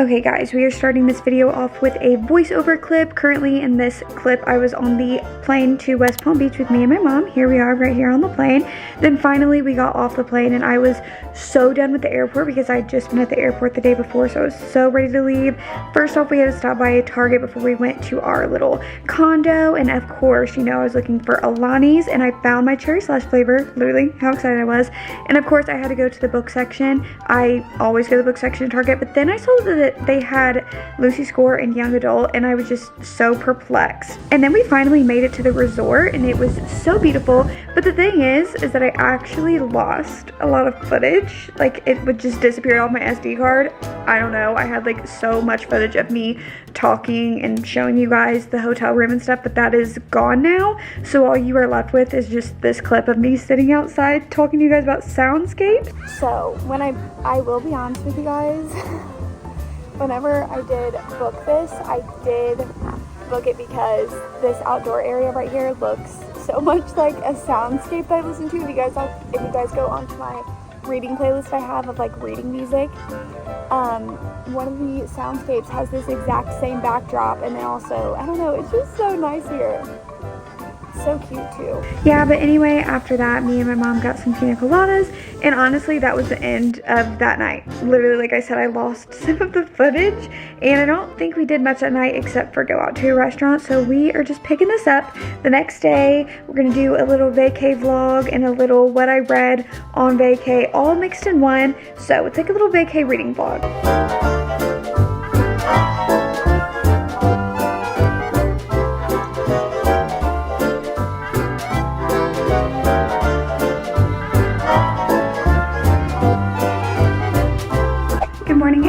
Okay guys, we are starting this video off with a voiceover clip. Currently in this clip, I was on the plane to West Palm Beach with me and my mom. Here we are right here on the plane. Then finally we got off the plane and I was so done with the airport because I'd just been at the airport the day before, so I was so ready to leave. First off, we had to stop by a Target before we went to our little condo, and of course, you know, I was looking for Alani's and I found my cherry slash flavor. Literally, how excited I was. And of course, I had to go to the book section. I always go to the book section at Target, but then I saw that they had Lucy Score and Young Adult, and I was just so perplexed. And then we finally made it to the resort and it was so beautiful. But the thing is that I actually lost a lot of footage. Like, it would just disappear off my SD card. I don't know, I had like so much footage of me talking and showing you guys the hotel room and stuff, but that is gone now. So all you are left with is just this clip of me sitting outside talking to you guys about soundscape. So when I will be honest with you guys, whenever I did book this, I did book it because this outdoor area right here looks so much like a soundscape that I listen to. If you guys go onto my reading playlist I have of like reading music, one of the soundscapes has this exact same backdrop, and then also, I don't know, it's just so nice here. So cute too. Yeah, but anyway, after that, me and my mom got some pina coladas, and honestly, that was the end of that night. Literally, like I said, I lost some of the footage, and I don't think we did much that night except for go out to a restaurant. So we are just picking this up the next day. We're gonna do a little vacay vlog and a little what I read on vacay, all mixed in one. So it's like a little vacay reading vlog.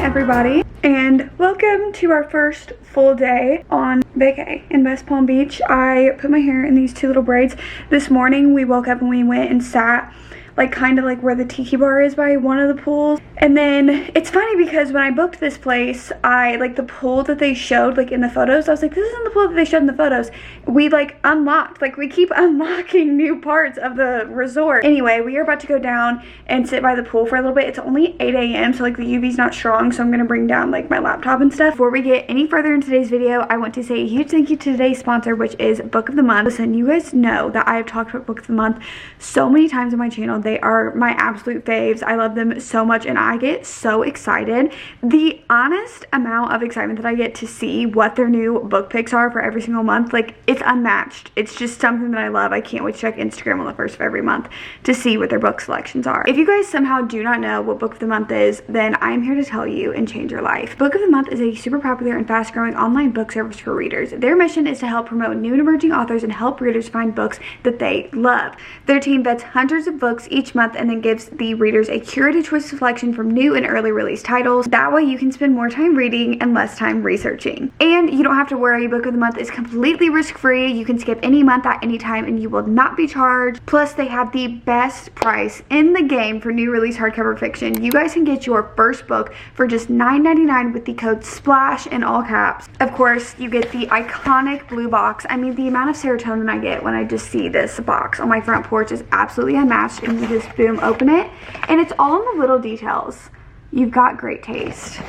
Everybody, and welcome to our first full day on vacay in West Palm Beach. I put my hair in these two little braids. This morning we woke up and we went and sat like kind of like where the tiki bar is by one of the pools. And then it's funny because when I booked this place, I like the pool that they showed like in the photos, I was like, this isn't the pool that they showed in the photos. We like unlocked, like we keep unlocking new parts of the resort. Anyway, we are about to go down and sit by the pool for a little bit. It's only 8 a.m. so like the UV's not strong, so I'm gonna bring down like my laptop and stuff. Before we get any further in today's video, I want to say a huge thank you to today's sponsor, which is Book of the Month. Listen, you guys know that I have talked about Book of the Month so many times on my channel. They are my absolute faves. I love them so much and I get so excited. The honest amount of excitement that I get to see what their new book picks are for every single month, like, it's unmatched. It's just something that I love. I can't wait to check Instagram on the first of every month to see what their book selections are. If you guys somehow do not know what Book of the Month is, then I'm here to tell you and change your life. Book of the Month is a super popular and fast growing online book service for readers. Their mission is to help promote new and emerging authors and help readers find books that they love. Their team vets hundreds of books each month and then gives the readers a curated choice of selection from new and early release titles. That way you can spend more time reading and less time researching. And you don't have to worry. Book of the Month is completely risk-free. You can skip any month at any time and you will not be charged. Plus, they have the best price in the game for new release hardcover fiction. You guys can get your first book for just $9.99 with the code SPLASH in all caps. Of course, you get the iconic blue box. I mean, the amount of serotonin I get when I just see this box on my front porch is absolutely unmatched, and you just boom, open it, and it's all in the little details. You've got great taste.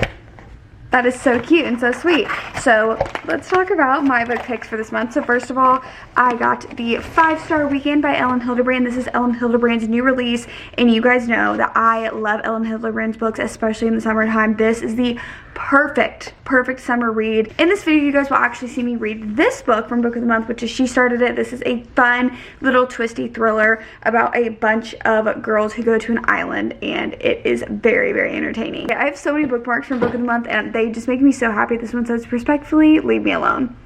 That is so cute and so sweet. So let's talk about my book picks for this month. So first of all, I got the 5-Star Weekend by Elin Hilderbrand. This is Elin Hilderbrand's new release, and you guys know that I love Elin Hilderbrand's books, especially in the summertime. This is the perfect summer read. In this video, you guys will actually see me read this book from Book of the Month, which is She Started It. This is a fun little twisty thriller about a bunch of girls who go to an island, and it is very entertaining. I have so many bookmarks from Book of the Month, and they just make me so happy. This one says, respectfully, leave me alone.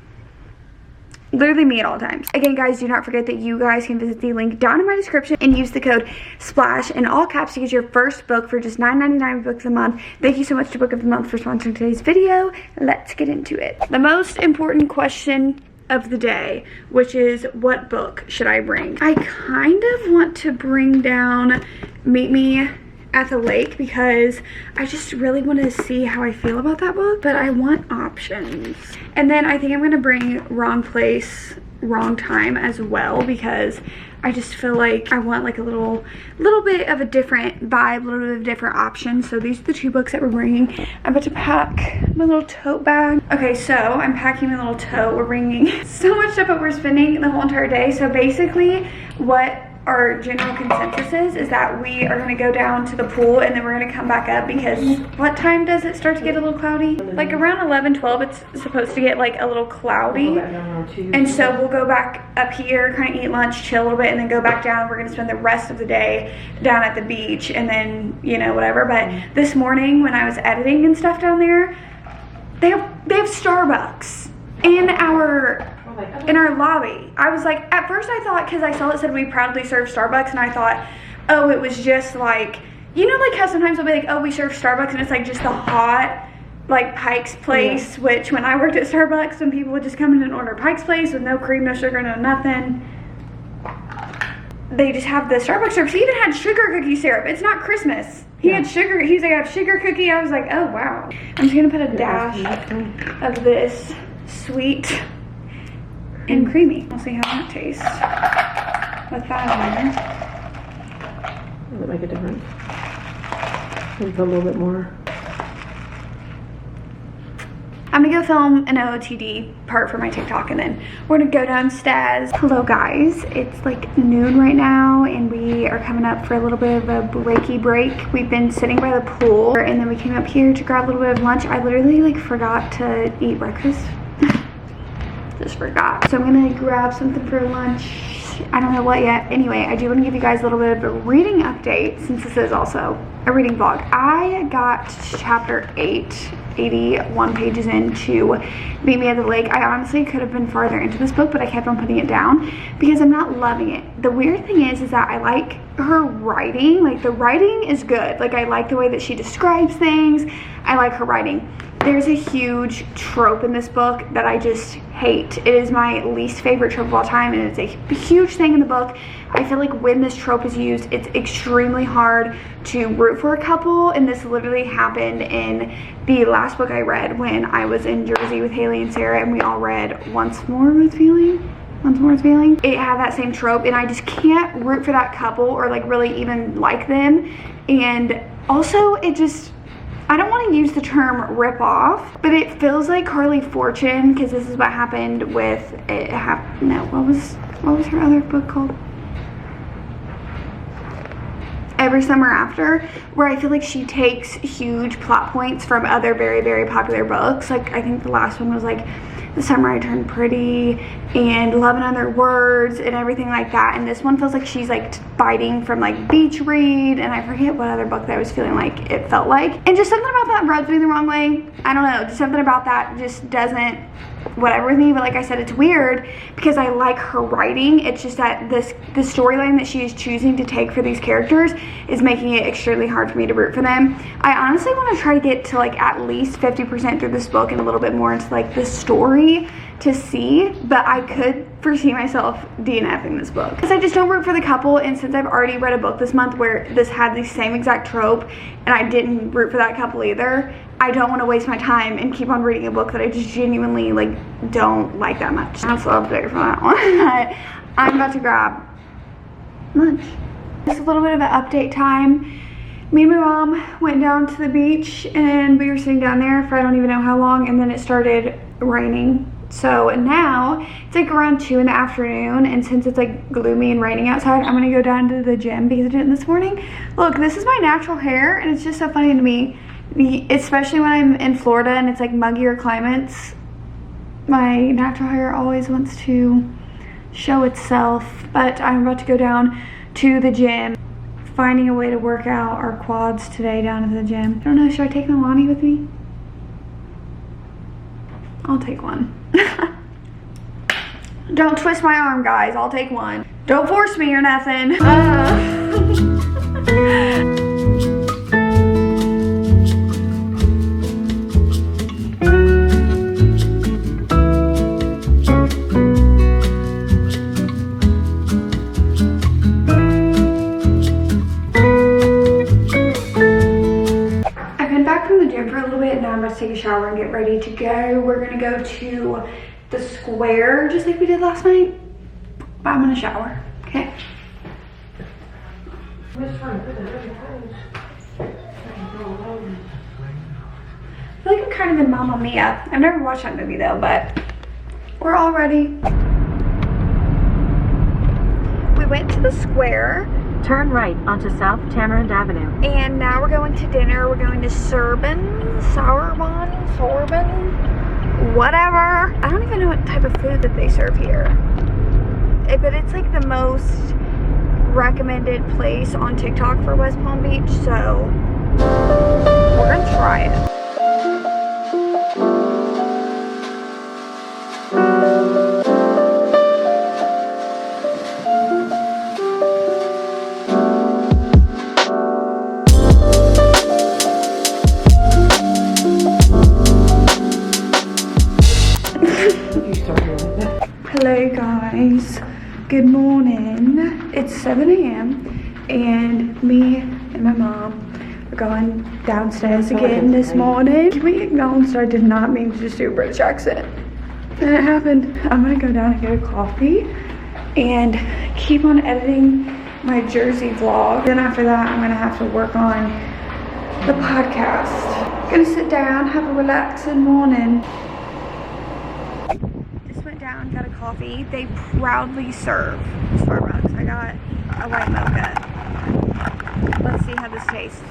Literally me at all times. Again, guys, do not forget that you guys can visit the link down in my description and use the code SPLASH in all caps to get your first book for just $9.99 Book of the Month. Thank you so much to Book of the Month for sponsoring today's video. Let's get into it. The most important question of the day, which is, what book should I bring? I kind of want to bring down Meet Me at the Lake because I just really want to see how I feel about that book, but I want options. And then I think I'm gonna bring Wrong Place wrong time as well, because I just feel like I want like a little bit of a different vibe, a little bit of different options. So these are the 2 books that we're bringing. I'm about to pack my little tote bag. Okay, so I'm packing my little tote. We're bringing so much stuff, but we're spending the whole entire day. So basically what our general consensus is that we are going to go down to the pool and then we're going to come back up, because what time does it start to get a little cloudy? Like around 11, 12, it's supposed to get like a little cloudy. And so we'll go back up here, kind of eat lunch, chill a little bit, and then go back down. We're going to spend the rest of the day down at the beach and then, you know, whatever. But this morning when I was editing and stuff down there, they have Starbucks in our lobby. I was like, at first I thought, because I saw it said we proudly serve Starbucks, and I thought, oh, it was just like, you know, like how sometimes they'll be like, oh, we serve Starbucks, and it's like just the hot, like Pike's Place, which when I worked at Starbucks, some people would just come in and order Pike's Place with no cream, no sugar, no nothing. They just have the Starbucks syrup. He even had sugar cookie syrup. It's not Christmas. He had sugar. He's like, I have sugar cookie. I was like, oh wow. I'm just gonna put a dash of this sweet and creamy. We'll see how that tastes with that in. Does it make a difference? Maybe put a little bit more. I'm gonna go film an OOTD part for my TikTok, and then we're gonna go downstairs. Hello guys, it's like noon right now and we are coming up for a little bit of a breaky break. We've been sitting by the pool and then we came up here to grab a little bit of lunch. I literally like forgot to eat breakfast. Just forgot. So I'm gonna grab something for lunch. I don't know what yet. Anyway, I do want to give you guys a little bit of a reading update, since this is also a reading vlog. I got to chapter 8, 81 pages into Meet Me at the Lake. I honestly could have been farther into this book, but I kept on putting it down because I'm not loving it. The weird thing is that I like her writing. Like, the writing is good. Like, I like the way that she describes things. I like her writing. There's a huge trope in this book that I just hate. It is my least favorite trope of all time, and it's a huge thing in the book. I feel like when this trope is used, it's extremely hard to root for a couple, and this literally happened in the last book I read when I was in Jersey with Haley and Sarah, and we all read Once More With Feeling. It had that same trope, and I just can't root for that couple or like really even like them. And also, it just, I don't want to use the term rip off, but it feels like Carly Fortune, because this is what happened with what was her other book called? Every Summer After, where I feel like she takes huge plot points from other very, very popular books. Like, I think the last one was like The Summer I Turned Pretty and Love in Other Words and everything like that. And this one feels like she's like biting from like Beach Read, and I forget what other book that I was feeling like it felt like. And just something about that rubs me the wrong way. I don't know, just something about that just doesn't whatever with me. But like I said, it's weird because I like her writing. It's just that the storyline that she is choosing to take for these characters is making it extremely hard for me to root for them. I honestly want to try to get to like at least 50% through this book and a little bit more into like the story to see, but I could foresee myself DNFing this book because I just don't root for the couple. And since I've already read a book this month where this had the same exact trope and I didn't root for that couple either, I don't want to waste my time and keep on reading a book that I just genuinely like don't like that much. I'm so upset for that one. I'm about to grab lunch. Just a little bit of an update time. Me and my mom went down to the beach and we were sitting down there for I don't even know how long, and then it started raining. So now it's like around 2 in the afternoon, and since it's like gloomy and raining outside, I'm gonna go down to the gym because I did it this morning. Look, this is my natural hair, and it's just so funny to me, especially when I'm in Florida and it's like muggier climates. My natural hair always wants to show itself. But I'm about to go down to the gym, finding a way to work out our quads today down at the gym. I don't know, should I take Milani with me? I'll take one. Don't twist my arm, guys. I'll take one. Don't force me or nothing. I've been back from the gym for a little bit, and now I'm about to take a shower and get ready to go. We're gonna go to the square just like we did last night, but I'm gonna shower, okay? I feel like I'm kind of in Mamma Mia. I've never watched that movie though, but we're all ready. We went to the square. Turn right onto South Tamarind Avenue. And now we're going to dinner. We're going to Sorbin, whatever. I don't even know what type of food that they serve here. But it's like the most recommended place on TikTok for West Palm Beach, so we're gonna try it. Hello guys, good morning. It's 7 a.m. and me and my mom are going downstairs again this morning. Can we acknowledge that I did not mean to just do a British accent? And it happened. I'm gonna go down and get a coffee and keep on editing my Jersey vlog. Then after that, I'm gonna have to work on the podcast. Gonna sit down, have a relaxing morning. Down, got a coffee. They proudly serve Starbucks. I got a white mocha. Let's see how this tastes.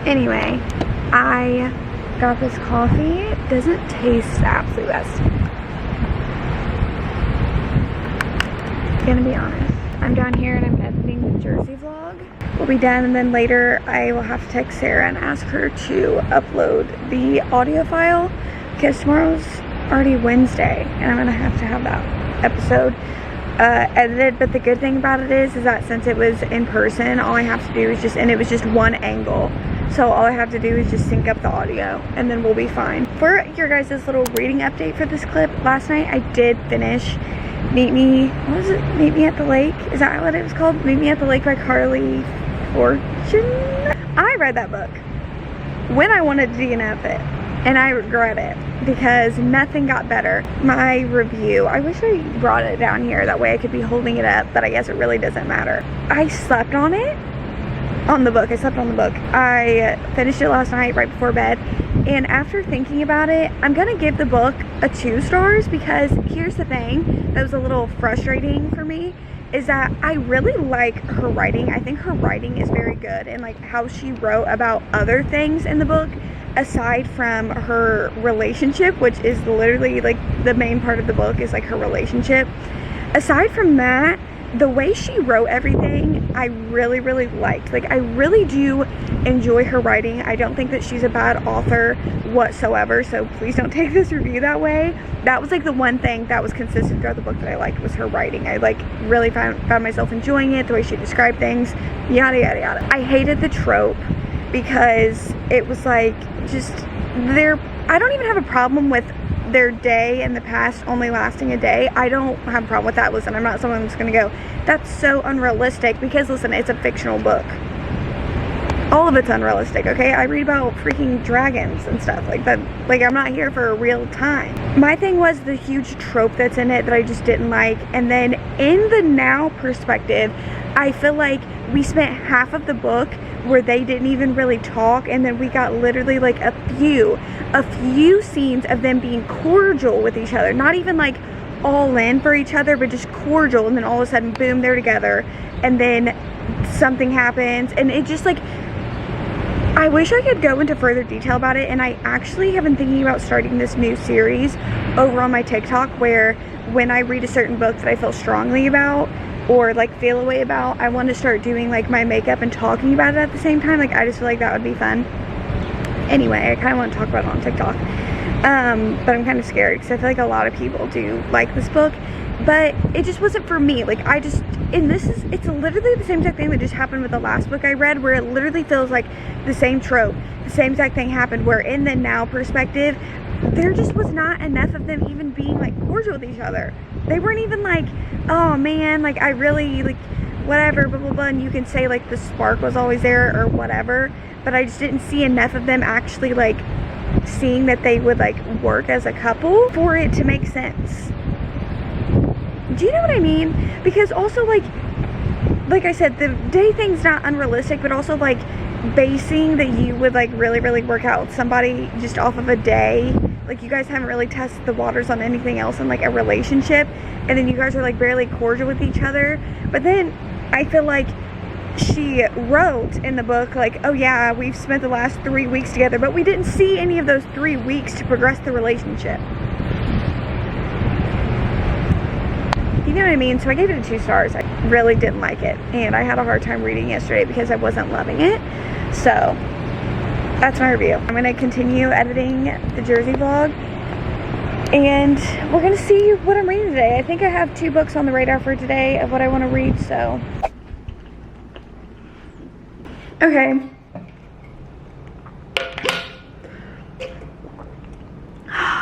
Anyway, I got this coffee. It doesn't taste the absolute best. Gonna be honest. I'm down here and I'm editing the Jersey vlog. We'll be done, and then later I will have to text Sarah and ask her to upload the audio file because tomorrow's already Wednesday and I'm gonna have to have that episode edited. But the good thing about it is that since it was in person, all I have to do is just, and it was just one angle, so all I have to do is just sync up the audio and then we'll be fine. For your guys' little reading update for this clip, last night I did finish Meet Me at the Lake? Is that what it was called? Meet Me at the Lake by Carly Fortune? I read that book when I wanted to DNF it, and I regret it because nothing got better. My review, I wish I brought it down here, that way I could be holding it up, but I guess it really doesn't matter. I slept on it, on the book. I slept on the book. I finished it last night right before bed, and after thinking about it, I'm gonna give the book a 2 stars because here's the thing that was a little frustrating for me is that I really like her writing. I think her writing is very good, and like how she wrote about other things in the book aside from her relationship, which is literally like the main part of the book is like her relationship. Aside from that, the way she wrote everything, I really, really liked. Like, I really do enjoy her writing. I don't think that she's a bad author whatsoever, so please don't take this review that way. That was like the one thing that was consistent throughout the book that I liked was her writing. I like really found myself enjoying it, the way she described things, yada, yada, yada. I hated the trope because it was like just I don't even have a problem with their day in the past only lasting a day. I don't have a problem with that. Listen, I'm not someone that's gonna go, that's so unrealistic, because listen, it's a fictional book. All of it's unrealistic, okay? I read about freaking dragons and stuff like that. Like, I'm not here for a real time. My thing was the huge trope that's in it that I just didn't like. And then in the now perspective, I feel like we spent half of the book where they didn't even really talk, and then we got literally like a few scenes of them being cordial with each other, not even like all in for each other, but just cordial, and then all of a sudden, boom, they're together, and then something happens, and it just like, I wish I could go into further detail about it, and I actually have been thinking about starting this new series over on my TikTok where when I read a certain book that I feel strongly about or like feel a way about, I want to start doing like my makeup and talking about it at the same time. Like, I just feel like that would be fun. Anyway, I kind of want to talk about it on TikTok, but I'm kind of scared because I feel like a lot of people do like this book, but it just wasn't for me. Like, it's literally the same exact thing that just happened with the last book I read, where it literally feels like the same trope, the same exact thing happened, where in the now perspective, there just was not enough of them even being like cordial with each other. They weren't even like, oh man, like I really like whatever, blah, blah, blah, and you can say, like, the spark was always there or whatever, but I just didn't see enough of them actually, like, seeing that they would, like, work as a couple for it to make sense. Do you know what I mean? Because also, like I said, the day thing's not unrealistic, but also, like, basing that you would, like, really, really work out with somebody just off of a day. Like, you guys haven't really tested the waters on anything else in, like, a relationship, and then you guys are, like, barely cordial with each other. But then I feel like she wrote in the book, like, oh yeah, we've spent the last 3 weeks together, but we didn't see any of those 3 weeks to progress the relationship. You know what I mean? So I gave it a 2 stars. I really didn't like it, and I had a hard time reading yesterday because I wasn't loving it. So that's my review. I'm gonna continue editing the Jersey vlog, and we're gonna see what I'm reading today. I think I have 2 books on the radar for today of what I want to read, so. Okay.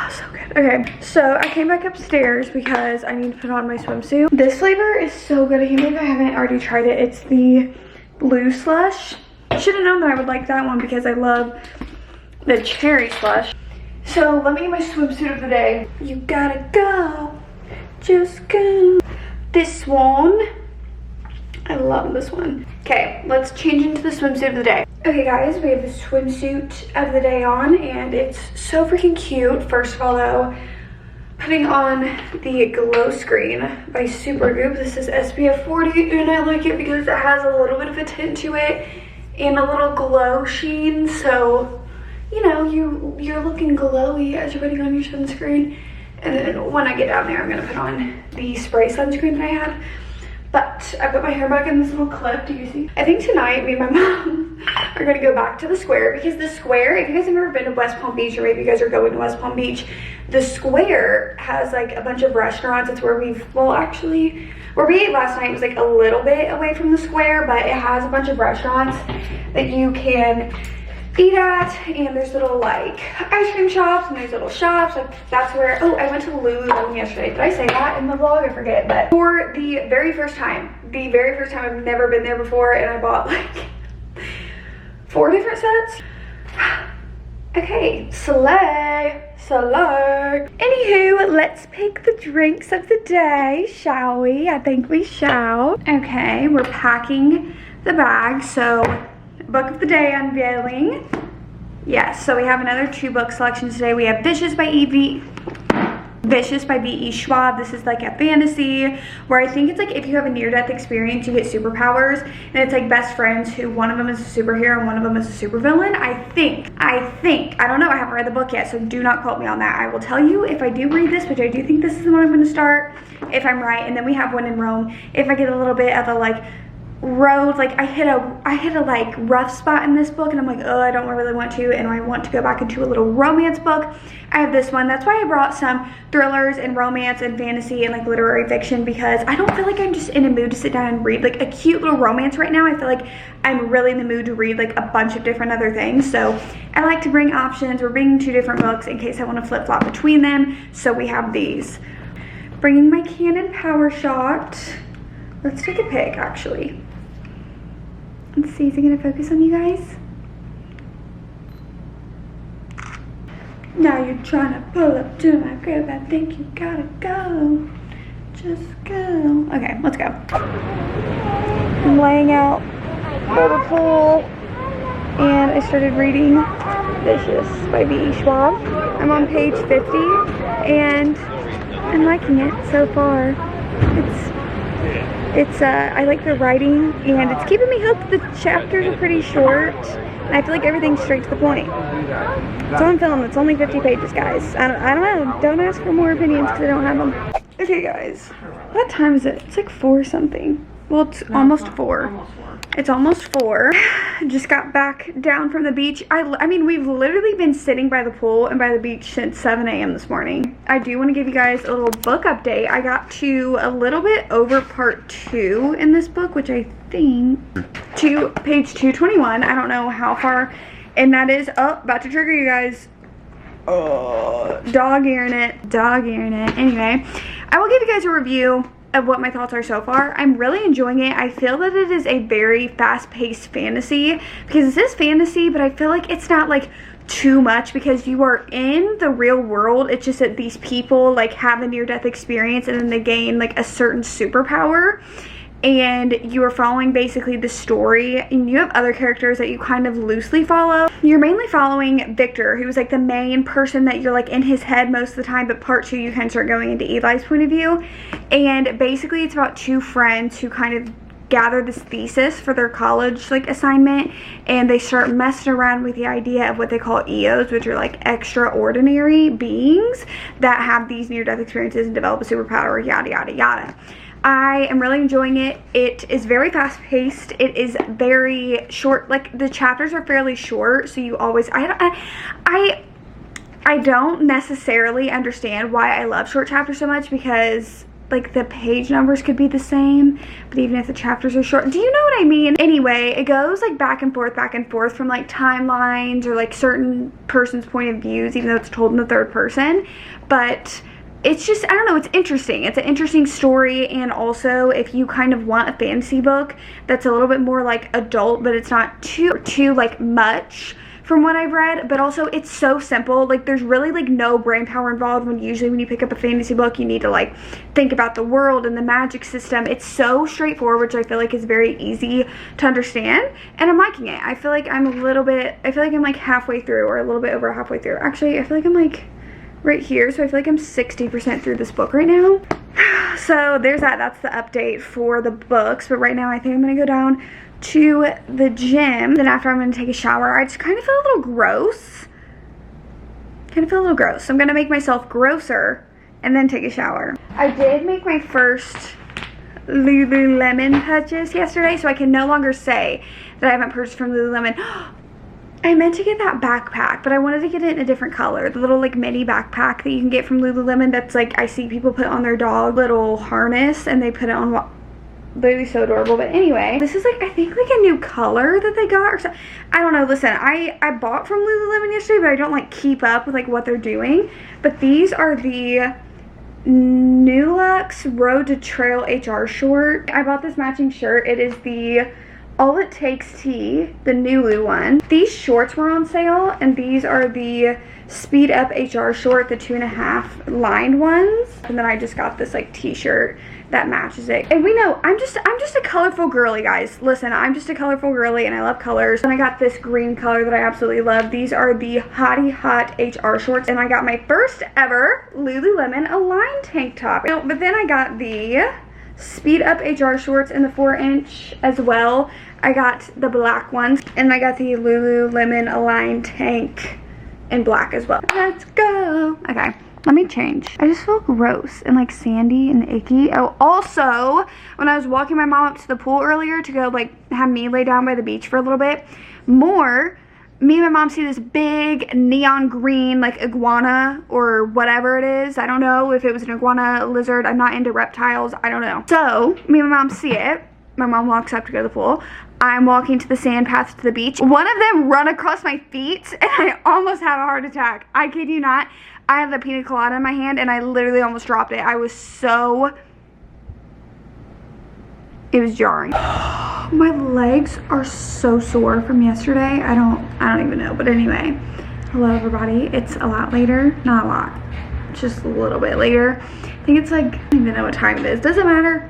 So good. Okay, so I came back upstairs because I need to put on my swimsuit. This flavor is so good. I can't believe I haven't already tried it. It's the blue slush. I should have known that I would like that one because I love the cherry slush. So let me get my swimsuit of the day. You gotta go, just go. This one, I love this one. Okay, let's change into the swimsuit of the day. Okay guys, we have the swimsuit of the day on, and it's so freaking cute. First of all though, putting on the Glow Screen by Supergoop. This is SPF 40, and I like it because it has a little bit of a tint to it and a little glow sheen, so you know, you're looking glowy as you're putting on your sunscreen. And then when I get down there, I'm gonna put on the spray sunscreen that I had. But I put my hair back in this little clip, do you see? I think tonight, me and my mom are gonna go back to the Square, because the Square, if you guys have ever been to West Palm Beach, or maybe you guys are going to West Palm Beach, the Square has like a bunch of restaurants. It's where where we ate last night was like a little bit away from the Square, but it has a bunch of restaurants that you can eat at, and there's little like ice cream shops, and there's little shops, like that's where, oh, I went to Lululemon yesterday. Did I say that in the vlog? I forget. But for the very first time, I've never been there before, and I bought like 4 different sets. Okay, slay. Anywho, let's pick the drinks of the day, shall we? I think we shall. Okay, we're packing the bag, so book of the day unveiling. Yes, so we have another 2 book selections today. We have Vicious by B.E. Schwab. This is like a fantasy where I think it's like if you have a near-death experience, you get superpowers, and it's like best friends who one of them is a superhero and one of them is a supervillain. I think. I don't know. I haven't read the book yet, so do not quote me on that. I will tell you if I do read this, which I do think this is the one I'm going to start, if I'm right. And then we have When in Rome. If I get a little bit of a like road, like I hit a like rough spot in this book, and I'm like, oh, I don't really want to, and I want to go back into a little romance book. I have this one. That's why I brought some thrillers and romance and fantasy and like literary fiction, because I don't feel like I'm just in a mood to sit down and read like a cute little romance right now. I feel like I'm really in the mood to read like a bunch of different other things, so I like to bring options. We're bringing 2 different books in case I want to flip-flop between them, so we have these. Bringing my Canon PowerShot. Let's take a pic actually. Let's see, is it gonna focus on you guys? Now you're trying to pull up to my crib. I think you gotta go. Just go. Okay, let's go. I'm laying out by the pool, and I started reading Vicious by B.E. Schwab. I'm on page 50, and I'm liking it so far. I like the writing, and it's keeping me hooked. The chapters are pretty short, and I feel like everything's straight to the point. So I'm feeling it's only 50 pages, guys. I don't know. Don't ask for more opinions because I don't have them. Okay, guys. What time is it? It's like 4 something. Well, it's almost 4. It's almost 4. Just got back down from the beach. I mean, we've literally been sitting by the pool and by the beach since 7 a.m. this morning. I do want to give you guys a little book update. I got to a little bit over part 2 in this book, which I think to page 221. I don't know how far, and that is, oh, about to trigger you guys. Oh, dog earing it. Anyway, I will give you guys a review of what my thoughts are so far. I'm really enjoying it. I feel that it is a very fast-paced fantasy because this is fantasy, but I feel like it's not like too much because you are in the real world. It's just that these people like have a near-death experience and then they gain like a certain superpower, and you are following basically the story, and you have other characters that you kind of loosely follow. You're mainly following Victor, who's like the main person that you're like in his head most of the time, but part 2 you kind of start going into Eli's point of view. And basically it's about 2 friends who kind of gather this thesis for their college like assignment, and they start messing around with the idea of what they call EOs, which are like extraordinary beings that have these near-death experiences and develop a superpower, yada yada yada. I am really enjoying it. It is very fast-paced. It is very short. Like, the chapters are fairly short, so you always... I don't necessarily understand why I love short chapters so much, because like the page numbers could be the same, but even if the chapters are short, do you know what I mean? Anyway, it goes like back and forth from like timelines or like certain person's point of views, even though it's told in the third person. But it's just, I don't know, it's interesting. It's an interesting story, and also if you kind of want a fantasy book that's a little bit more like adult, but it's not too like much from what I've read, but also it's so simple. Like, there's really like no brain power involved when you pick up a fantasy book, you need to like think about the world and the magic system. It's so straightforward, which I feel like is very easy to understand, and I'm liking it. I feel like I'm like halfway through, or a little bit over halfway through. Actually, I feel like I'm like right here, so I feel like I'm 60% through this book right now. So there's that. That's the update for the books. But right now I think I'm gonna go down to the gym. Then after I'm gonna take a shower. I just kind of feel a little gross. So I'm gonna make myself grosser and then take a shower. I did make my first Lululemon purchase yesterday, so I can no longer say that I haven't purchased from Lululemon. I meant to get that backpack, but I wanted to get it in a different color. The little like mini backpack that you can get from Lululemon that's like, I see people put on their dog little harness and they put it on, literally so adorable. But anyway, this is like, I think like a new color that they got or something. I don't know. Listen, I bought from Lululemon yesterday, but I don't like keep up with like what they're doing. But these are the Nulux Road to Trail HR short. I bought this matching shirt. It is the All It Takes tee, the Nulu one. These shorts were on sale, and these are the Speed Up HR short, the 2.5 lined ones. And then I just got this like t-shirt that matches it. And we know I'm just a colorful girly, guys. Listen, I'm just a colorful girly and I love colors. And I got this green color that I absolutely love. These are the Hottie Hot HR shorts, and I got my first ever Lululemon Align tank top. But then I got the Speed Up HR shorts in the 4-inch as well. I got the black ones, and I got the Lululemon Align tank in black as well. Let's go. Okay, let me change. I just feel gross and like sandy and icky. Oh, also, when I was walking my mom up to the pool earlier to go like have me lay down by the beach for a little bit more, me and my mom see this big neon green like iguana or whatever it is. I don't know if it was an iguana, lizard. I'm not into reptiles. I don't know. So me and my mom see it. My mom walks up to go to the pool. I'm walking to the sand path to the beach. One of them run across my feet and I almost had a heart attack. I kid you not. I had the pina colada in my hand and I literally almost dropped it. I was so... It was jarring. My legs are so sore from yesterday. I don't even know. But anyway, hello everybody. It's a lot later. Not a lot. Just a little bit later. I think it's like, I don't even know what time it is. Does it matter?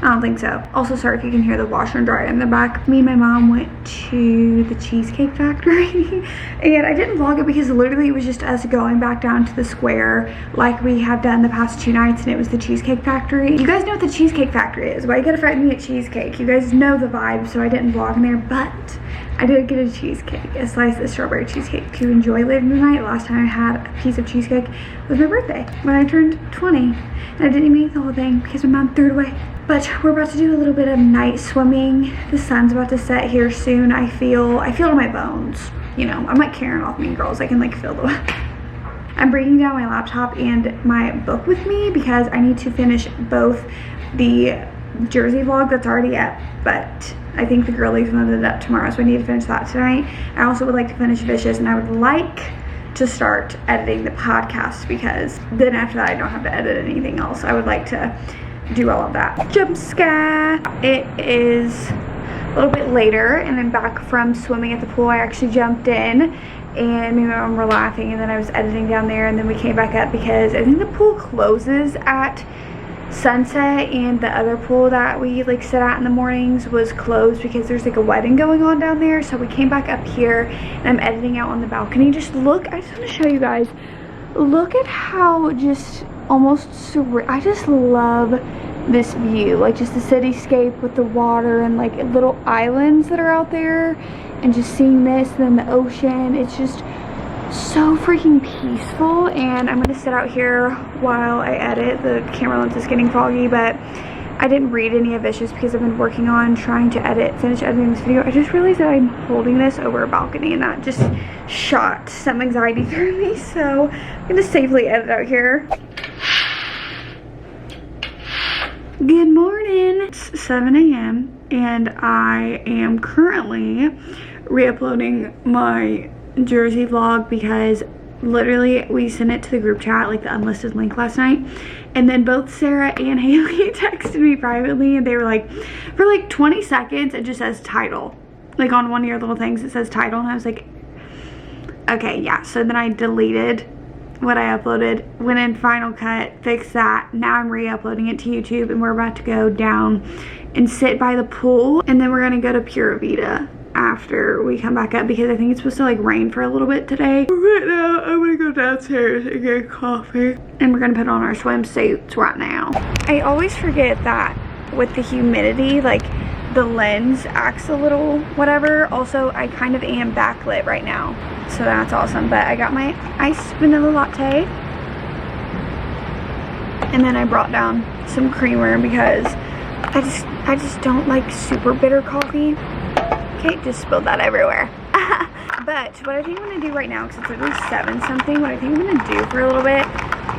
I don't think so. Also, sorry if you can hear the washer and dryer in the back. Me and my mom went to the Cheesecake Factory and I didn't vlog it because literally it was just us going back down to the square like we have done the past 2 nights, and it was the Cheesecake Factory. You guys know what the Cheesecake Factory is. Why you gotta frighten me at cheesecake? You guys know the vibe, so I didn't vlog in there, but I did get a cheesecake, a slice of strawberry cheesecake to enjoy later tonight. Last time I had a piece of cheesecake was my birthday when I turned 20, and I didn't even eat the whole thing because my mom threw it away. But we're about to do a little bit of night swimming. The sun's about to set here soon. I feel it in my bones. You know, I'm like Karen off Mean Girls. I can like feel the... I'm bringing down my laptop and my book with me because I need to finish both the Jersey vlog that's already up, but I think the girlies will end up tomorrow, so I need to finish that tonight. I also would like to finish Vicious, and I would like to start editing the podcast because then after that I don't have to edit anything else. I would like to do all of that. Jump scare. It is a little bit later and I'm back from swimming at the pool. I actually jumped in and me and my mom were laughing, and then I was editing down there, and then we came back up because I think the pool closes at sunset, and the other pool that we like sit at in the mornings was closed because there's like a wedding going on down there. So we came back up here and I'm editing out on the balcony. Just look, I just want to show you guys, look at how just almost surreal. I just love this view, like just the cityscape with the water and like little islands that are out there, and just seeing this and then the ocean. It's just so freaking peaceful. And I'm gonna sit out here while I edit. The camera lens is getting foggy, but I didn't read any of Vicious because I've been working on trying to finish editing this video. I just realized that I'm holding this over a balcony, and that just shot some anxiety through me. So I'm gonna safely edit out here. Good morning. It's 7 a.m. and I am currently re-uploading my Jersey vlog because literally we sent it to the group chat, like the unlisted link, last night, and then both Sarah and Haley texted me privately, and they were like, for like 20 seconds it just says title, like on one of your little things it says title, and I was like, okay, yeah. So then I deleted what I uploaded, went in Final Cut, fixed that. Now I'm re-uploading it to YouTube, and we're about to go down and sit by the pool, and then we're gonna go to Pura Vida after we come back up because I think it's supposed to like rain for a little bit today. Right now I'm gonna go downstairs and get coffee, and we're gonna put on our swimsuits right now. I always forget that with the humidity, like the lens acts a little whatever. Also, I kind of am backlit right now, so that's awesome. But I got my iced vanilla latte, and then I brought down some creamer because I just don't like super bitter coffee. Okay, just spilled that everywhere. But what I think I'm gonna do right now, because it's literally 7 something, what I think I'm gonna do for a little bit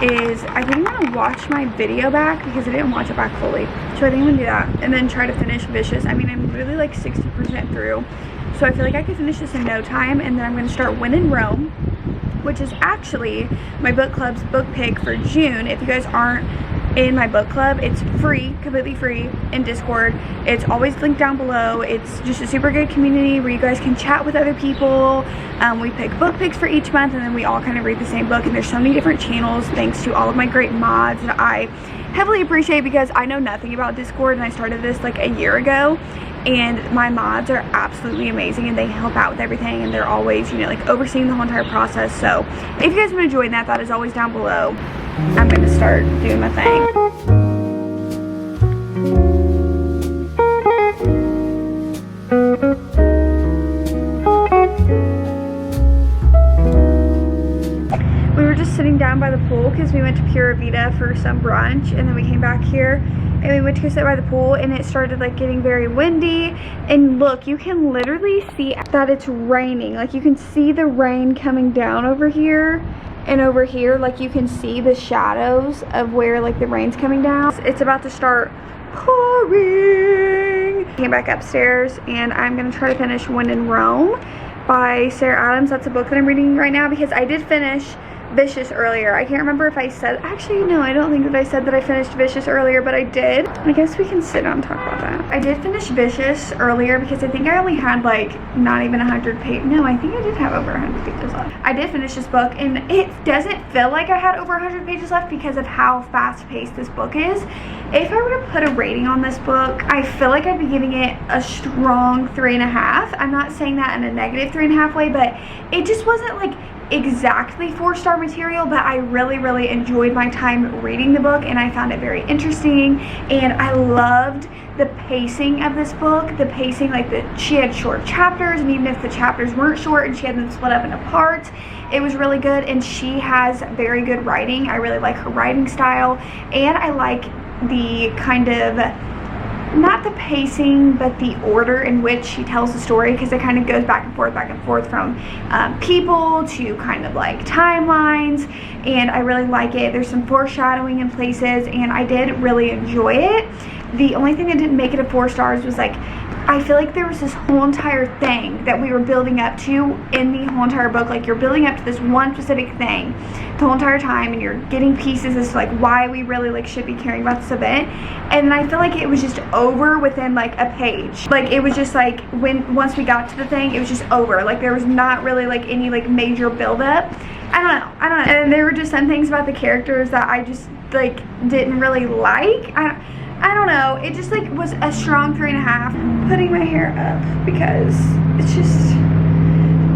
is I think I'm gonna watch my video back because I didn't watch it back fully. So I think I'm gonna do that and then try to finish Vicious. I mean, I'm really like 60% through, so I feel like I could finish this in no time. And then I'm gonna start When in Rome, which is actually my book club's book pick for June. If you guys aren't in my book club, it's free, completely free in Discord. It's always linked down below. It's just a super good community where you guys can chat with other people. We pick book picks for each month, and then we all kind of read the same book, and there's so many different channels thanks to all of my great mods that I heavily appreciate because I know nothing about Discord, and I started this like a year ago, and my mods are absolutely amazing, and they help out with everything, and they're always, you know, like overseeing the whole entire process. So if you guys want to join that, that is always down below. I'm gonna start doing my thing. We were just sitting down by the pool because we went to Pura Vida for some brunch, and then we came back here and we went to go sit by the pool, and it started like getting very windy. And look, you can literally see that it's raining. Like you can see the rain coming down over here. And over here, like you can see the shadows of where like the rain's coming down. It's about to start pouring. I came back upstairs, and I'm gonna try to finish When in Rome by Sarah Adams. That's a book that I'm reading right now because I did finish Vicious earlier. I can't remember if I said, actually no, I don't think that I said that I finished Vicious earlier, but I did. I guess we can sit down and talk about that. I did finish Vicious earlier because I think I only had like not even 100 pages. No, I think I did have over 100 pages left. I did finish this book, and it doesn't feel like I had over 100 pages left because of how fast paced this book is. If I were to put a rating on this book, I feel like I'd be giving it a strong 3.5. I'm not saying that in a negative 3.5 way, but it just wasn't like exactly 4-star material, but I really enjoyed my time reading the book, and I found it very interesting, and I loved the pacing of this book. The pacing, like she had short chapters, and even if the chapters weren't short and she had them split up into parts, it was really good. And she has very good writing. I really like her writing style, and I like the kind of, not the pacing, but the order in which she tells the story, because it kind of goes back and forth from people to kind of like timelines, and I really like it. There's some foreshadowing in places, and I did really enjoy it. The only thing that didn't make it a 4 stars was like I feel like there was this whole entire thing that we were building up to in the whole entire book. Like, you're building up to this one specific thing the whole entire time, and you're getting pieces as to like why we really like should be caring about this event. And I feel like it was just over within like a page. Like, it was just like once we got to the thing, it was just over. Like, there was not really like any like major buildup. I don't know. And there were just some things about the characters that I just like didn't really like. I don't know. It just like was a strong 3.5. Putting my hair up because it's just,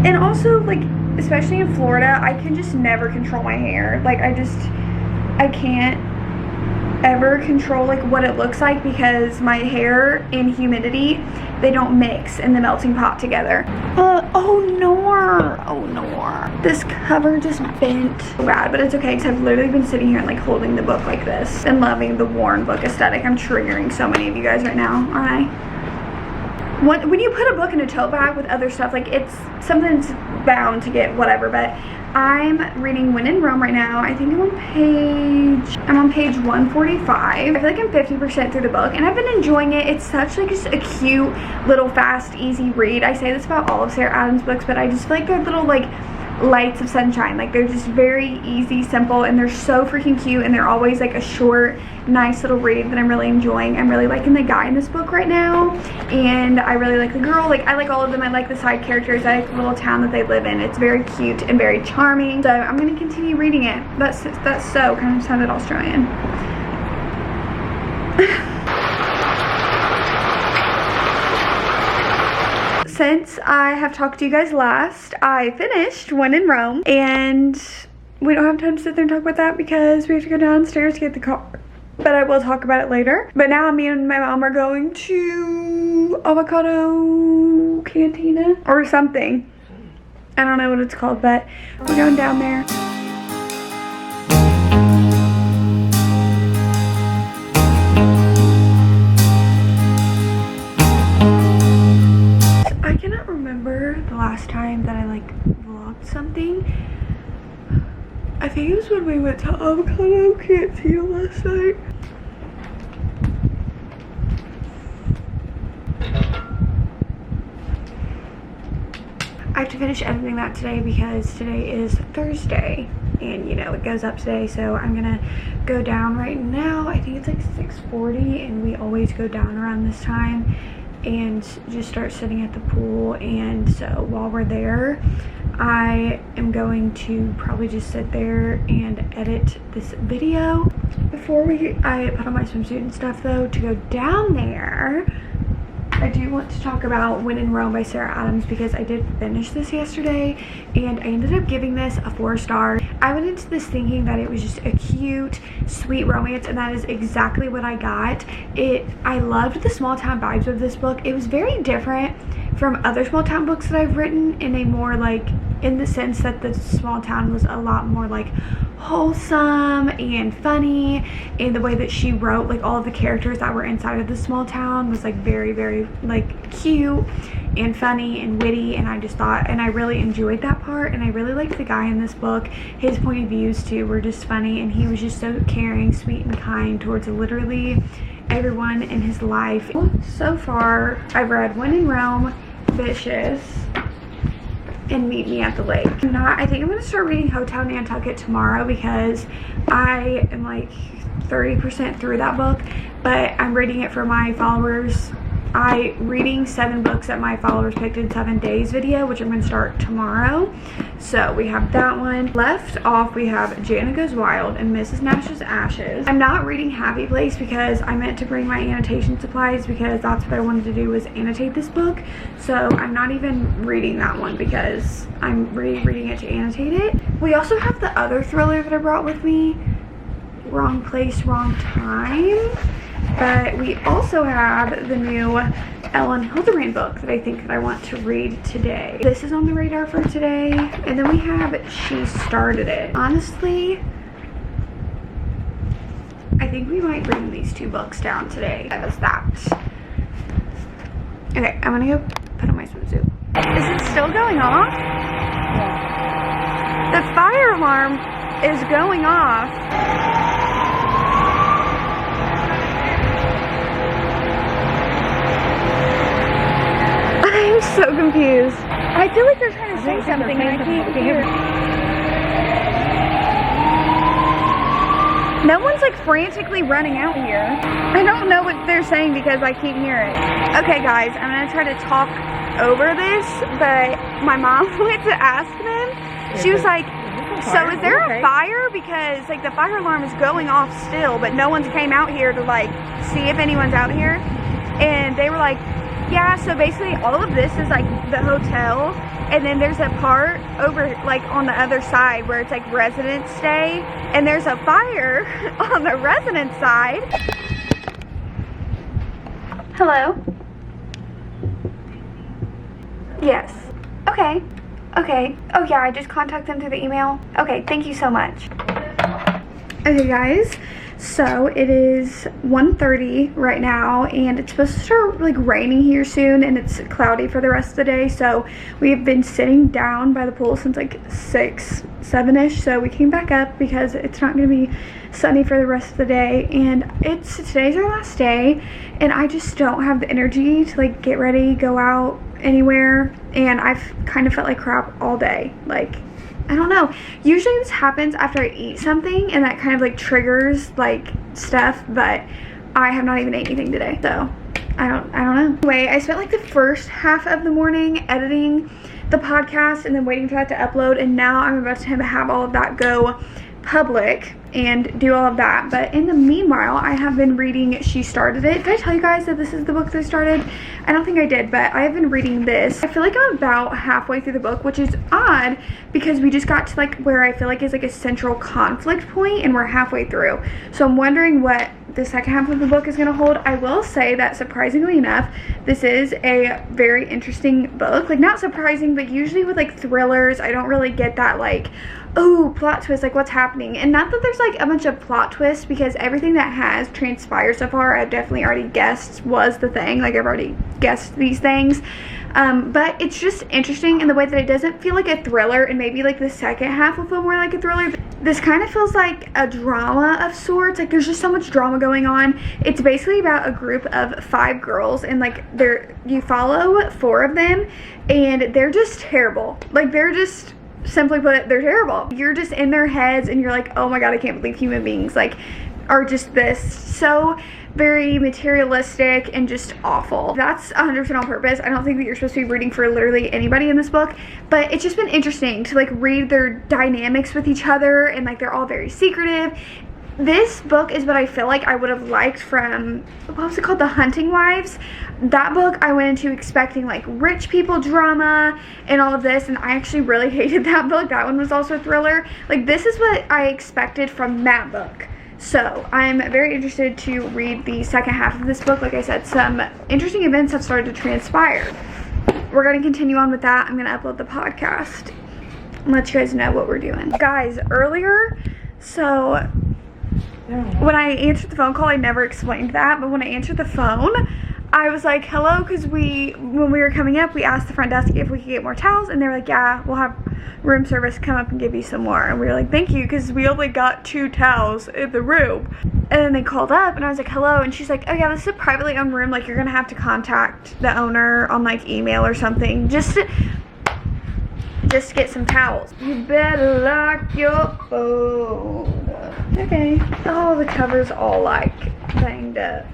and also like, especially in Florida, I can just never control my hair. Like, I can't ever control like what it looks like because my hair and humidity, they don't mix in the melting pot together. Oh no. This cover just bent so bad, but it's okay because I've literally been sitting here and like holding the book like this and loving the worn book aesthetic. I'm triggering so many of you guys right now, aren't I? When you put a book in a tote bag with other stuff, like, it's something's bound to get whatever. But I'm reading When in Rome right now. I think I'm on page 145. I feel like I'm 50% through the book, and I've been enjoying it. It's such like just a cute little fast easy read. I say this about all of Sarah Adams books, but I just feel like they're little like lights of sunshine. Like, they're just very easy, simple, and they're so freaking cute, and they're always like a short, nice little read that I'm really enjoying. I'm really liking the guy in this book right now, and I really like the girl. Like, I like all of them. I like the side characters. I like the little town that they live in. It's very cute and very charming, so I'm gonna continue reading it. That's so kind of sounded Australian. Since I have talked to you guys last, I finished When in Rome, and we don't have time to sit there and talk about that because we have to go downstairs to get the car, but I will talk about it later. But now me and my mom are going to Avocado Cantina or something. I don't know what it's called, but we're going down there. The last time that I like vlogged something, I think it was when we went to Avocado Cantina last night. I have to finish editing that today because today is Thursday, and you know it goes up today, so I'm gonna go down right now. I think it's like 6:40, and we always go down around this time and just start sitting at the pool. And so while we're there, I am going to probably just sit there and edit this video. Before I put on my swimsuit and stuff though to go down there, I do want to talk about When in Rome by Sarah Adams because I did finish this yesterday, and I ended up giving this a 4 star. I went into this thinking that it was just a cute, sweet romance, and that is exactly what I got. I loved the small town vibes of this book. It was very different from other small town books that I've written in a more like, in the sense that the small town was a lot more like wholesome and funny, and the way that she wrote like all of the characters that were inside of the small town was like very, very like cute and funny and witty, and I just thought, and I really enjoyed that part. And I really liked the guy in this book. His point of views too were just funny, and he was just so caring, sweet, and kind towards literally everyone in his life. So far I've read When in Rome, Vicious, and Meet Me at the Lake. I think I'm gonna start reading Hotel Nantucket tomorrow because I am like 30% through that book, but I'm reading it for my followers. Reading 7 books that my followers picked in 7 days video, which I'm gonna start tomorrow. So we have that one. Left off, we have Janet Goes Wild and Mrs. Nash's Ashes. I'm not reading Happy Place because I meant to bring my annotation supplies because that's what I wanted to do, was annotate this book. So I'm not even reading that one because I'm reading it to annotate it. We also have the other thriller that I brought with me, Wrong Place, Wrong Time. But we also have the new Ellen Hilderbrand book that I think that I want to read today. This is on the radar for today. And then we have She Started It. Honestly, I think we might bring these 2 books down today. That was that. Okay, I'm gonna go put on my swimsuit. Is it still going off? Yeah. The fire alarm is going off. I'm so confused. I feel like they're trying to say something and I can't hear. No one's like frantically running out here. I don't know what they're saying because I can't hear it. Okay guys, I'm gonna try to talk over this, but my mom went to ask them. She was like, so is there a fire? Because like the fire alarm is going off still, but no one's came out here to like see if anyone's out here. And they were like, yeah, so basically all of this is like the hotel, and then there's a part over like on the other side where it's like resident stay, and there's a fire on the resident side. Hello? Yes. Okay. Okay. Oh yeah, I just contact them through the email. Okay, thank you so much. Okay guys, so it is 1:30 right now, and it's supposed to start like raining here soon, and it's cloudy for the rest of the day. So we have been sitting down by the pool since like 6, 7ish. So we came back up because it's not going to be sunny for the rest of the day, and today's our last day, and I just don't have the energy to like get ready, go out anywhere, and I've kind of felt like crap all day. Like, I don't know, usually this happens after I eat something and that kind of like triggers like stuff, but I have not even ate anything today, so I don't know. Anyway, I spent like the first half of the morning editing the podcast and then waiting for that to upload, and now I'm about to have all of that go public and do all of that. But in the meanwhile, I have been reading She Started It. Did I tell you guys that this is the book that I started? I don't think I did, but I have been reading this. I feel like I'm about halfway through the book, which is odd because we just got to like where I feel like is like a central conflict point, and we're halfway through. So I'm wondering what the second half of the book is going to hold. I will say that surprisingly enough, this is a very interesting book. Like, not surprising, but usually with like thrillers, I don't really get that like, oh, plot twist, like what's happening. And not that there's like a bunch of plot twists, because everything that has transpired so far I've definitely already guessed was the thing. Like, I've already guessed these things. But it's just interesting in the way that it doesn't feel like a thriller, and maybe like the second half will feel more like a thriller. This kind of feels like a drama of sorts. Like, there's just so much drama going on. It's basically about a group of 5 girls, and like you follow 4 of them, and they're just terrible. Like, they're just, simply put, they're terrible. You're just in their heads and you're like, oh my god, I can't believe human beings like are just this, so very materialistic and just awful. That's 100% on purpose. I don't think that you're supposed to be rooting for literally anybody in this book, but it's just been interesting to like read their dynamics with each other, and like they're all very secretive. This book is what I feel like I would have liked from, what was it called, The Hunting Wives. That book I went into expecting like rich people drama and all of this, and I actually really hated that book. That one was also a thriller. Like, this is what I expected from that book. So I'm very interested to read the second half of this book. Like I said, some interesting events have started to transpire. We're going to continue on with that. I'm going to upload the podcast and let you guys know what we're doing. Guys, earlier, so when I answered the phone call, I never explained that, but when I answered the phone, I was like, hello, because when we were coming up, we asked the front desk if we could get more towels, and they were like, yeah, we'll have room service come up and give you some more. And we were like, thank you, because we only got 2 towels in the room. And then they called up, and I was like, hello, and she's like, oh yeah, this is a privately owned room, like, you're gonna have to contact the owner on like email or something, just to get some towels. You better lock your phone. Okay. Oh, the cover's all like banged up.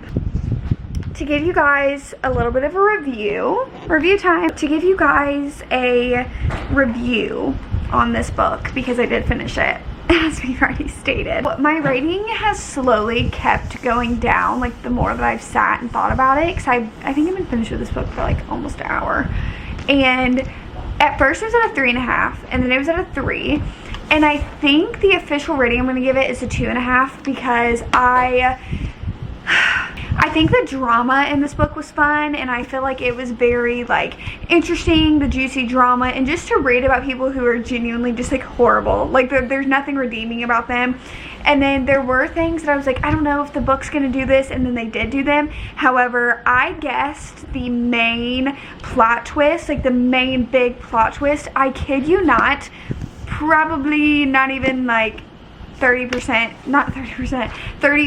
To give you guys a little bit of a review time, to give you guys a review on this book, because I did finish it, as we've already stated. My rating has slowly kept going down, like the more that I've sat and thought about it, because I think I've been finished with this book for like almost an hour. And at first it was at a 3.5, and then it was at a 3. And I think the official rating I'm going to give it is a 2.5, because I think the drama in this book was fun, and I feel like it was very like interesting, the juicy drama, and just to read about people who are genuinely just like horrible. Like, there's nothing redeeming about them. And then there were things that I was like, I don't know if the book's gonna do this, and then they did do them. However, I guessed the main plot twist, like the main big plot twist, I kid you not, probably not even like 30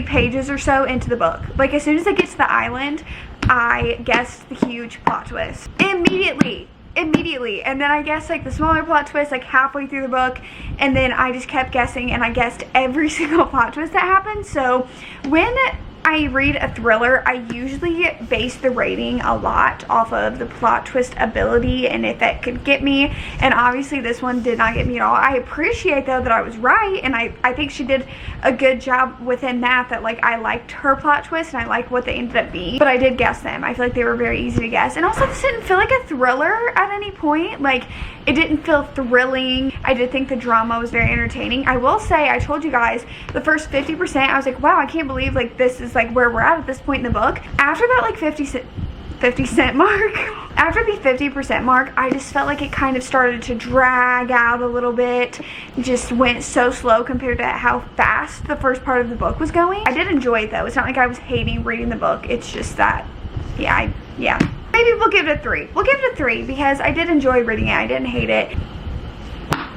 pages or so into the book. Like, as soon as it gets to the island, I guessed the huge plot twist immediately, and then I guessed like the smaller plot twist like halfway through the book, and then I just kept guessing, and I guessed every single plot twist that happened. So when I read a thriller, I usually base the rating a lot off of the plot twist ability and if it could get me, and obviously this one did not get me at all. I appreciate though that I was right, and I think she did a good job within that like I liked her plot twist and I liked what they ended up being, but I did guess them. I feel like they were very easy to guess, and also this didn't feel like a thriller at any point. Like, it didn't feel thrilling. I did think the drama was very entertaining. I will say, I told you guys, the first 50%, I was like, wow, I can't believe like this is like where we're at this point in the book. After that like 50 cent mark, after the 50% mark, I just felt like it kind of started to drag out a little bit. Just went so slow compared to how fast the first part of the book was going. I did enjoy it though. It's not like I was hating reading the book. It's just that, yeah. Maybe we'll give it a 3. We'll give it a 3 because I did enjoy reading it. I didn't hate it. I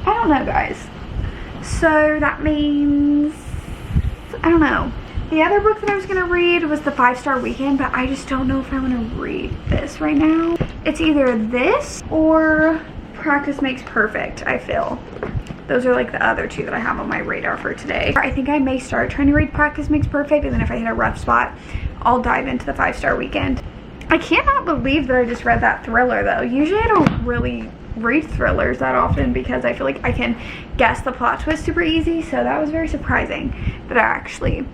don't know, guys. So that means, I don't know. The other book that I was going to read was The 5-Star Weekend, but I just don't know if I'm going to read this right now. It's either this or Practice Makes Perfect, I feel. Those are like the other two that I have on my radar for today. I think I may start trying to read Practice Makes Perfect, and then if I hit a rough spot, I'll dive into The 5-Star Weekend. I cannot believe that I just read that thriller though. Usually I don't really read thrillers that often because I feel like I can guess the plot twist super easy, so that was very surprising that I actually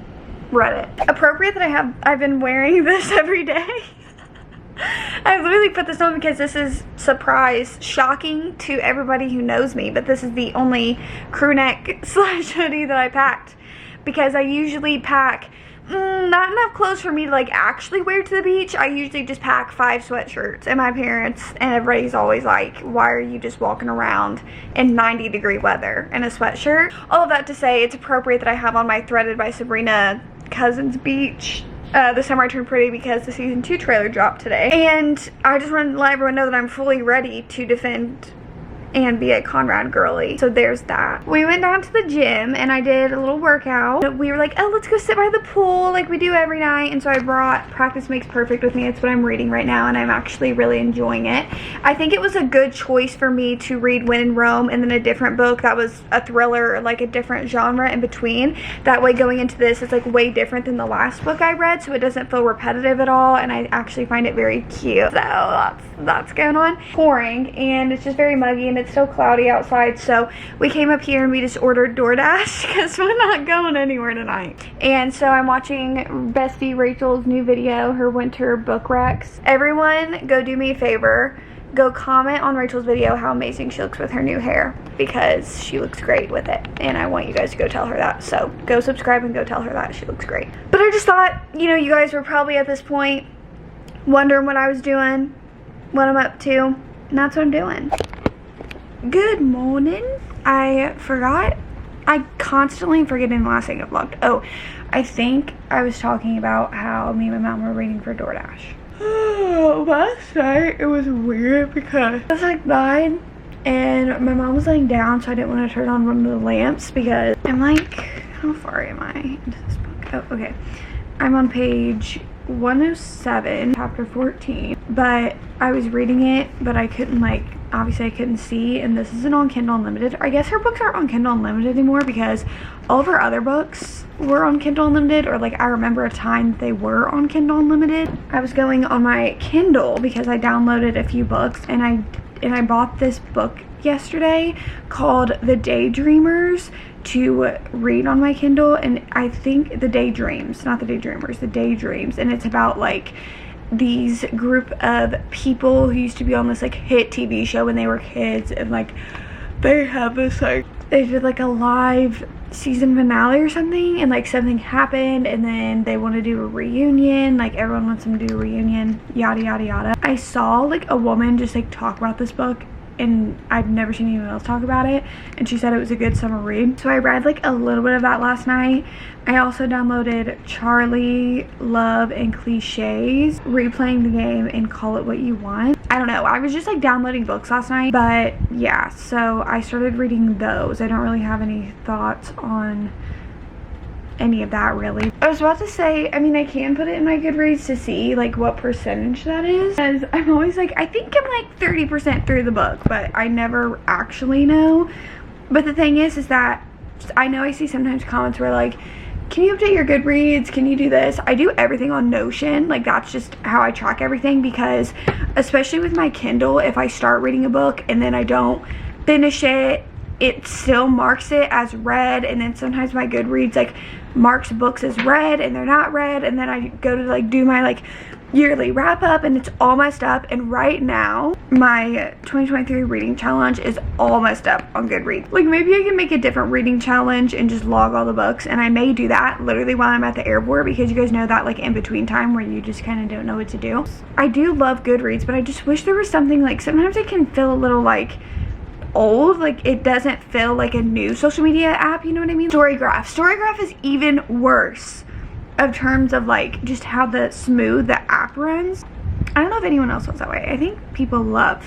read it. Appropriate that I've been wearing this every day. I literally put this on because this is surprise shocking to everybody who knows me, but this is the only crew neck slash hoodie that I packed because I usually pack not enough clothes for me to like actually wear to the beach. I usually just pack 5 sweatshirts, and my parents and everybody's always like, why are you just walking around in 90-degree weather in a sweatshirt? All of that to say, it's appropriate that I have on my Threaded by Sabrina Cousins Beach The Summer I Turned Pretty because the season 2 trailer dropped today, and I just wanted to let everyone know that I'm fully ready to defend and be a Conrad girly. So there's that. We went down to the gym and I did a little workout. We were like, oh, let's go sit by the pool like we do every night. And so I brought Practice Makes Perfect with me. It's what I'm reading right now, and I'm actually really enjoying it. I think it was a good choice for me to read When in Rome and then a different book that was a thriller, like a different genre in between. That way going into this, it's like way different than the last book I read, so it doesn't feel repetitive at all, and I actually find it very cute. So that's going on. Pouring, and it's just very muggy, and it's still cloudy outside, so we came up here and we just ordered DoorDash because we're not going anywhere tonight. And so I'm watching bestie Rachel's new video, her winter book recs. Everyone go do me a favor, go comment on Rachel's video how amazing she looks with her new hair, because she looks great with it, and I want you guys to go tell her that. So go subscribe and go tell her that she looks great. But I just thought, you know, you guys were probably at this point wondering what I was doing, what I'm up to, and that's what I'm doing. Good morning. I forgot. I constantly forget in the last thing I vlogged. Oh, I think I was talking about how me and my mom were waiting for DoorDash. Last night it was weird because I was like 9 and my mom was laying down, so I didn't want to turn on one of the lamps because I'm like, how far am I into this book? Oh, okay. I'm on page 107, chapter 14, but I was reading it, but I couldn't, like, obviously I couldn't see, and this isn't on Kindle Unlimited. I guess her books aren't on Kindle Unlimited anymore because all of her other books were on Kindle Unlimited, or like I remember a time they were on Kindle Unlimited. I was going on my Kindle because I downloaded a few books, and I bought this book yesterday called The Daydreamers to read on my Kindle, and I think The Daydreams, not The Daydreamers, The Daydreams, and it's about like these group of people who used to be on this like hit TV show when they were kids, and like they have this like, they did like a live season finale or something, and like something happened, and then they want to do a reunion, like everyone wants them to do a reunion, yada yada yada. I saw like a woman just like talk about this book, and I've never seen anyone else talk about it, and she said it was a good summer read, so I read like a little bit of that last night. I also downloaded Charlie, Love, and Cliches, Replaying the Game, and Call It What You Want. I don't know, I was just like downloading books last night, but yeah, so I started reading those. I don't really have any thoughts on any of that really. I was about to say, I mean, I can put it in my Goodreads to see like what percentage that is, because I'm always like, I think I'm like 30% through the book, but I never actually know. But the thing is that I know I see sometimes comments where like, can you update your Goodreads? Can you do this? I do everything on Notion. Like, that's just how I track everything, because especially with my Kindle, if I start reading a book and then I don't finish it, it still marks it as read. And then sometimes my Goodreads like marks books as read and they're not read, and then I go to like do my like yearly wrap up and it's all messed up. And right now my 2023 reading challenge is all messed up on Goodreads. Like, maybe I can make a different reading challenge and just log all the books, and I may do that literally while I'm at the airport, because you guys know that like in between time where you just kind of don't know what to do. I do love Goodreads, but I just wish there was something like, sometimes it can feel a little like old, like it doesn't feel like a new social media app, you know what I mean? Storygraph is even worse of terms of like just how smooth the app runs. I don't know if anyone else feels that way. I think people love,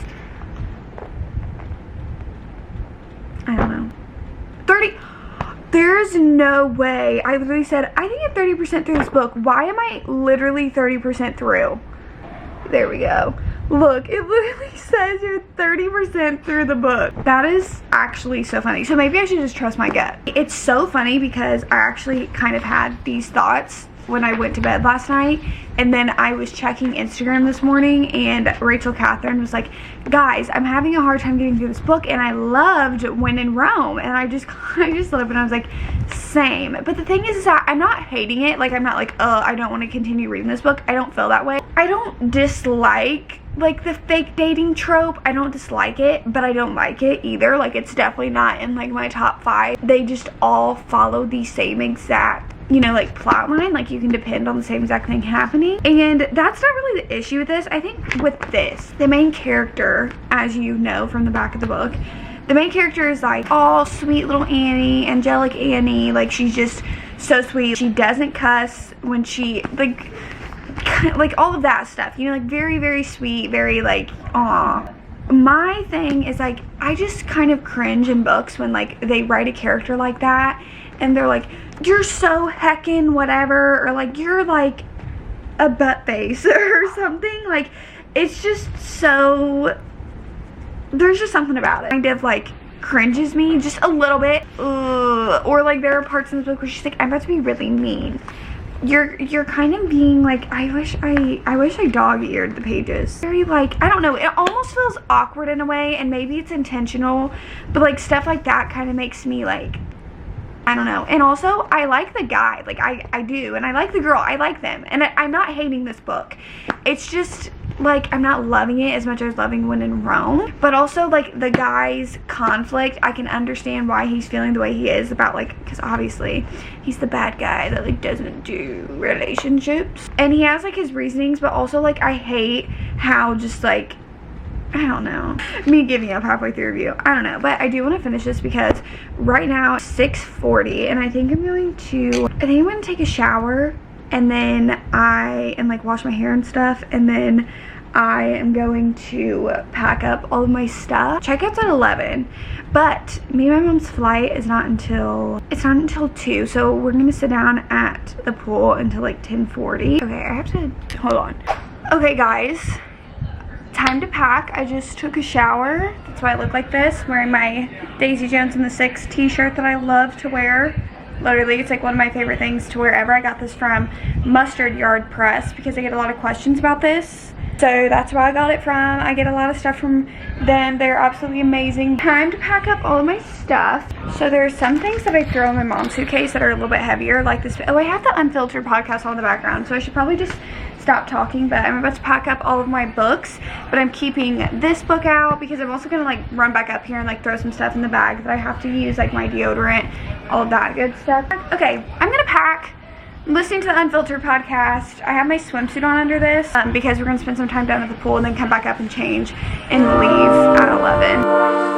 I don't know, 30, there's no way. I literally said I think I'm 30% through this book. Why am I literally 30% through? There we go. Look, it literally says you're 30% through the book. That is actually so funny. So maybe I should just trust my gut. It's so funny because I actually kind of had these thoughts when I went to bed last night, and then I was checking Instagram this morning, and Rachel Catherine was like, guys, I'm having a hard time getting through this book, and I loved When in Rome. And I just looked and I was like, same. But the thing is that I'm not hating it. Like, I'm not like, oh, I don't want to continue reading this book. I don't feel that way. I don't dislike like the fake dating trope. I don't dislike it, but I don't like it either. Like, it's definitely not in like my top 5. They just all follow the same exact, you know, like plot line. Like, you can depend on the same exact thing happening, and that's not really the issue with this. I think with this, the main character, as you know from the back of the book, the main character is like all sweet little Annie, angelic Annie. Like, she's just so sweet. She doesn't cuss when she like all of that stuff, you know, like very, very sweet, very like, aw. My thing is like, I just kind of cringe in books when like they write a character like that and they're like, you're so heckin' whatever, or like you're like a butt face or something. Like, it's just so, there's just something about it kind of like cringes me just a little bit. Or like there are parts in the book where she's like, I'm about to be really mean. You're kind of being like, I wish I dog-eared the pages. Very like, I don't know, it almost feels awkward in a way, and maybe it's intentional, but like stuff like that kind of makes me like, I don't know. And also, I like the guy, like I do, and I like the girl, I like them, and I'm not hating this book. It's just like, I'm not loving it as much as I was loving When in Rome. But also, like, the guy's conflict, I can understand why he's feeling the way he is about, like, because obviously he's the bad guy that like doesn't do relationships, and he has like his reasonings. But also, like, I hate how just like, I don't know, me giving up halfway through review, I don't know. But I do want to finish this because right now it's 6:40, and I think I'm going to take a shower, and then and like wash my hair and stuff, and then I am going to pack up all of my stuff. Checkout's at 11, but me and my mom's flight is not until 2, so we're gonna sit down at the pool until like 10:40. Okay, I have to hold on. Okay guys, time to pack. I just took a shower. That's why I look like this, wearing my Daisy Jones and the Six t-shirt that I love to wear. Literally, it's like one of my favorite things to wear ever. I got this from Mustard Yard Press because I get a lot of questions about this. So that's where I got it from. I get a lot of stuff from them. They're absolutely amazing. Time to pack up all of my stuff. So there's some things that I throw in my mom's suitcase that are a little bit heavier, like this. Oh, I have the Unfiltered podcast on in the background, so I should probably just stop talking. But I'm about to pack up all of my books, but I'm keeping this book out because I'm also gonna like run back up here and like throw some stuff in the bag that I have to use, like my deodorant, all of that good stuff. Okay, I'm gonna pack. I'm listening to the Unfiltered podcast. I have my swimsuit on under this because we're gonna spend some time down at the pool and then come back up and change and leave at 11.